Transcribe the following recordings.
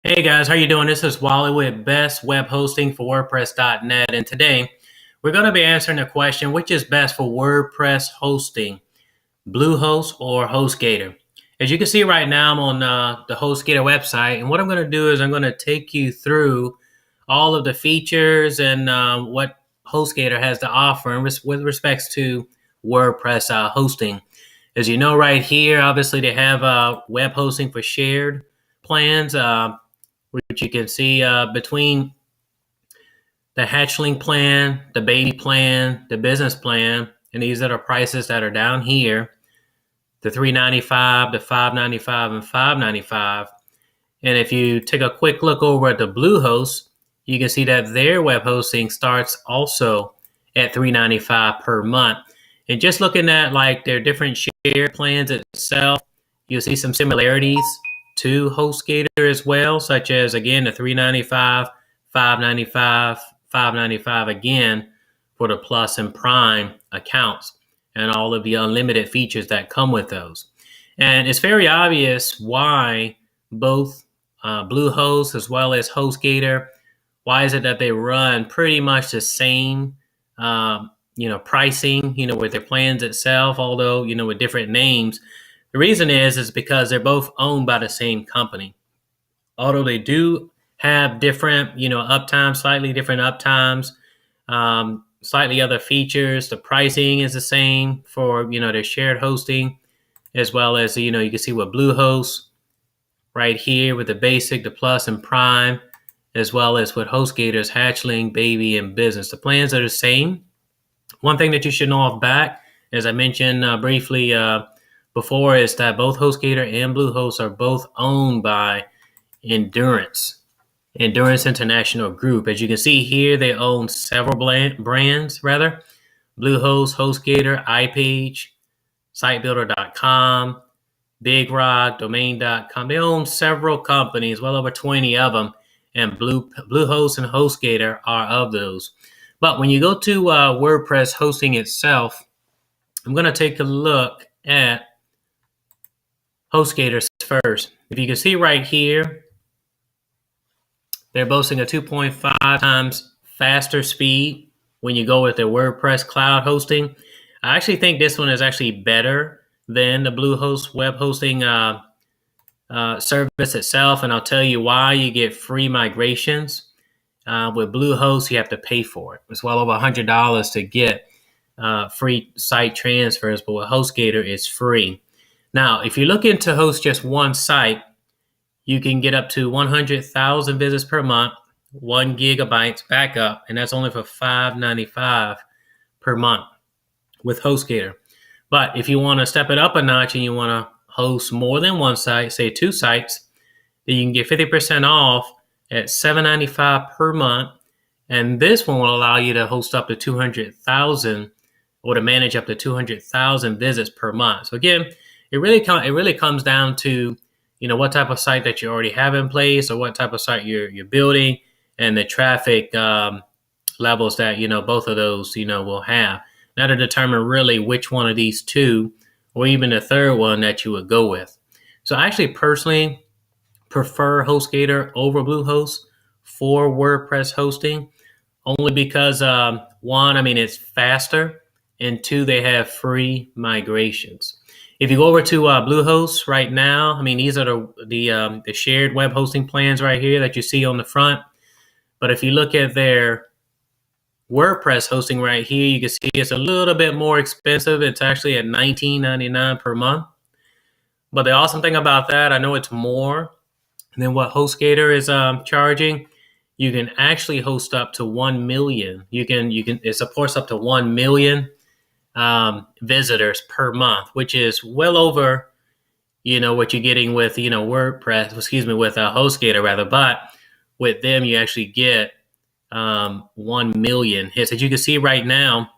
Hey guys, how you doing? This is Wally with Best Web Hosting for WordPress.net, and today we're going to be answering the question, which is best for WordPress hosting, Bluehost or HostGator? As you can see right now, I'm on the HostGator website, and what I'm going to do is I'm going to take you through all of the features and what HostGator has to offer with respects to WordPress hosting. As you know, right here, obviously they have web hosting for shared plans. Which you can see between the hatchling plan, the baby plan, the business plan, and these are the prices that are down here: the $395, the $595, and $595. And if you take a quick look over at the Bluehost, you can see that their web hosting starts also at $395 per month. And just looking at like their different share plans itself, you'll see some similarities to HostGator as well, such as again the $395, $595, $595 again for the Plus and Prime accounts, and all of the unlimited features that come with those. And it's very obvious why both Bluehost as well as HostGator, why is it that they run pretty much the same, pricing, with their plans itself, although, with different names. The reason is because they're both owned by the same company. Although they do have different, uptimes, slightly different uptimes, slightly other features. The pricing is the same for, their shared hosting, as well as, you can see with Bluehost right here with the basic, the Plus and Prime, as well as with HostGator's Hatchling, Baby, and Business. The plans are the same. One thing that you should know off bat, as I mentioned briefly before, is that both HostGator and Bluehost are both owned by Endurance International Group. As you can see here, they own several brands, Bluehost, HostGator, iPage, SiteBuilder.com, BigRock, Domain.com. They own several companies, well over 20 of them, and Bluehost and HostGator are of those. But when you go to WordPress hosting itself, I'm going to take a look at HostGator first. If you can see right here, they're boasting a 2.5 times faster speed when you go with their WordPress cloud hosting. I actually think this one is actually better than the Bluehost web hosting service itself, and I'll tell you why. You get free migrations. With Bluehost, you have to pay for it. It's well over $100 to get free site transfers, but with HostGator, it's free. Now, if you look into host just one site, you can get up to 100,000 visits per month, 1 gigabytes backup, and that's only for $595 per month with HostGator. But if you want to step it up a notch and you want to host more than one site, say 2 sites, then you can get 50% off at $795 per month. And this one will allow you to host up to 200,000 or to manage up to 200,000 visits per month. So again, it really comes down to, what type of site that you already have in place, or what type of site you're building, and the traffic levels that, both of those, will have. Now to determine really which one of these two, or even the third one that you would go with. So I actually personally prefer HostGator over Bluehost for WordPress hosting, only because one, it's faster, and two, they have free migrations. If you go over to Bluehost right now, these are the shared web hosting plans right here that you see on the front. But if you look at their WordPress hosting right here, you can see it's a little bit more expensive. It's actually at $19.99 per month. But the awesome thing about that, I know it's more than what HostGator is charging. You can actually host up to 1 million. It supports up to 1 million visitors per month, which is well over, what you're getting with, with HostGator rather. But with them, you actually get 1 million hits. As you can see right now,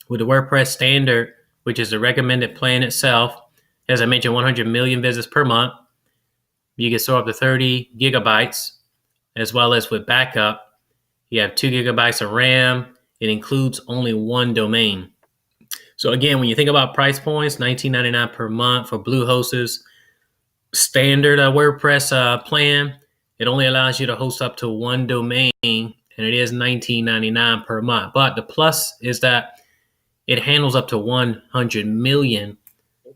with the WordPress standard, which is the recommended plan itself, as I mentioned, 100 million visits per month. You can store up to 30 gigabytes, as well as with backup, you have 2 gigabytes of RAM. It includes only one domain. So again, when you think about price points, $19.99 per month for Bluehost's standard WordPress plan, It only allows you to host up to one domain, and it is $19.99 per month. But the plus is that it handles up to 100 million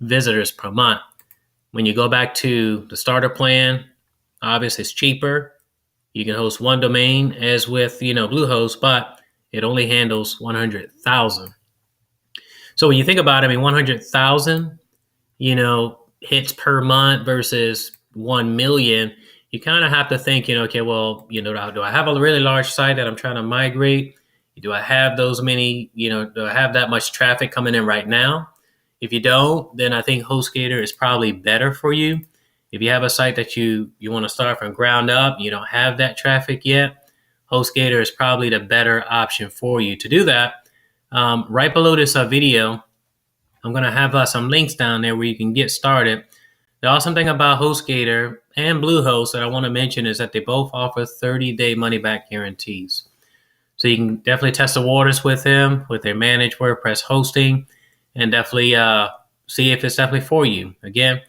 visitors per month. When you go back to the starter plan, obviously it's cheaper. You can host one domain as with, Bluehost, but it only handles 100,000. So when you think about it, 100,000, hits per month versus 1 million, you kind of have to think, okay, well, do I have a really large site that I'm trying to migrate? Do I have those many, do I have that much traffic coming in right now? If you don't, then I think HostGator is probably better for you. If you have a site that you want to start from ground up, you don't have that traffic yet, HostGator is probably the better option for you. To do that, right below this video, I'm going to have some links down there where you can get started. The awesome thing about HostGator and Bluehost that I want to mention is that they both offer 30-day money-back guarantees. So you can definitely test the waters with them, with their managed WordPress hosting, and definitely see if it's definitely for you. Again,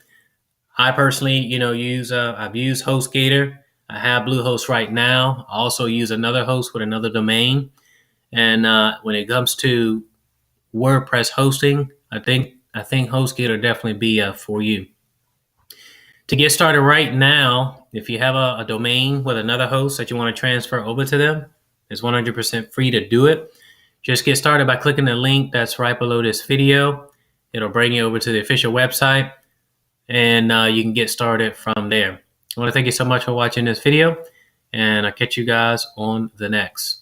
I personally, I've used HostGator. I have Bluehost right now. I also use another host with another domain. And when it comes to WordPress hosting, I think HostGator definitely be for you. To get started right now, if you have a domain with another host that you want to transfer over to them, it's 100% free to do it. Just get started by clicking the link that's right below this video. It'll bring you over to the official website, and you can get started from there. I want to thank you so much for watching this video, and I'll catch you guys on the next.